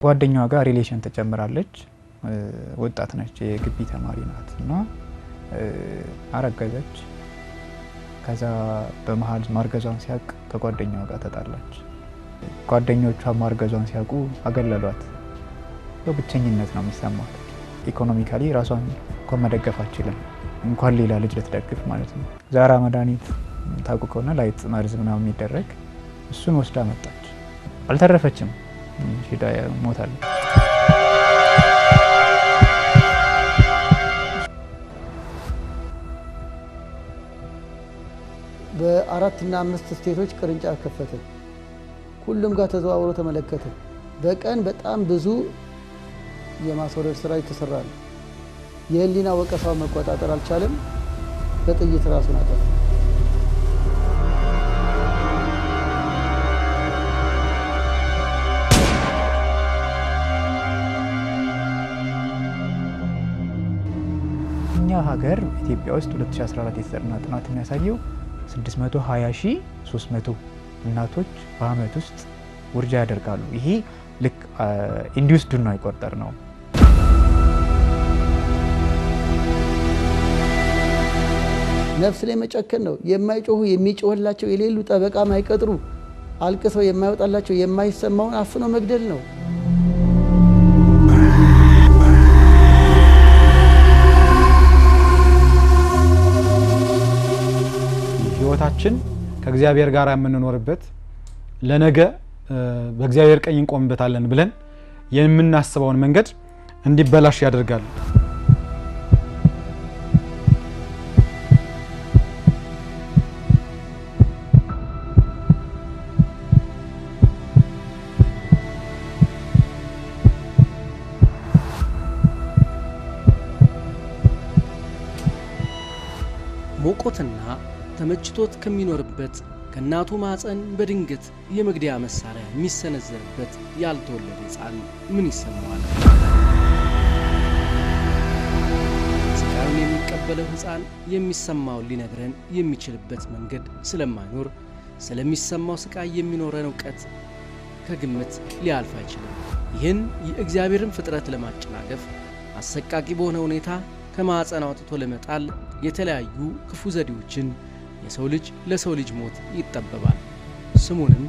ጓደኛዋ ጋር ሪሌሽን ተጨምራለች። ወጣት ነች፣ የግቢ ተማሪ ናትና አረገዘች። ከዛ በመሃል ማርገዟን ሲያቅ ከጓደኛዋ ጋር ተጣላች። ጓደኞቿ ማርገዟን ሲያቁ አገለሏት። በብቸኝነት ነው የሚሰማት። ኢኮኖሚካሊ ራሷን እንኳን መደገፍ አትችልም፣ እንኳን ሌላ ልጅ ልትደግፍ ማለት ነው። ዛራ መድኃኒት ታውቁ ከሆነ ላይት መርዝ ምናምን የሚደረግ እሱን ወስዳ መጣች። አልተረፈችም፣ ሄዳ ሞታለች። በ4 እና 5 ስቴቶች ቅርንጫፍ ከፈተ። ሁሉም ጋር ተዘዋውሮ ተመለከተ። በቀን በጣም ብዙ የማስወረድ ስራ የተሰራ ነው። የህሊና ወቀሳው መቆጣጠር አልቻለም። በጥይት ራሱን አጠፋ። እኛ ሀገር ኢትዮጵያ ውስጥ 2014 የተጠና ጥናት የሚያሳየው 620,300 እናቶች በአመት ውስጥ ውርጃ ያደርጋሉ። ይሄ ልክ ኢንዲዩስድ ነው አይቆጠር ነው። ነፍስ ላይ መጨከን ነው። የማይጮሁ የሚጮህላቸው የሌሉ ጠበቃ ማይቀጥሩ አልቅሰው የማይወጣላቸው የማይሰማውን አፍኖ መግደል ነው። ህይወታችን ከእግዚአብሔር ጋር የምንኖርበት ለነገ በእግዚአብሔር ቀኝ እንቆምበታለን ብለን የምናስበውን መንገድ እንዲበላሽ ያደርጋል። ሞቆትና ተመችቶት ከሚኖርበት ከናቱ ማፀን በድንገት የመግደያ መሳሪያ የሚሰነዘርበት ያልተወለደ ሕፃን ምን ይሰማዋል? ስቃዩን የሚቀበለው ሕፃን የሚሰማውን ሊነግረን የሚችልበት መንገድ ስለማይኖር ስለሚሰማው ስቃይ የሚኖረን ዕውቀት ከግምት ሊያልፍ አይችልም። ይህን የእግዚአብሔርን ፍጥረት ለማጨናገፍ አሰቃቂ በሆነ ሁኔታ ከማፀን አውጥቶ ለመጣል የተለያዩ ክፉ ዘዴዎችን የሰው ልጅ ለሰው ልጅ ሞት ይጠበባል። ስሙንም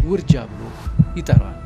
ውርጃ ብሎ ይጠራል።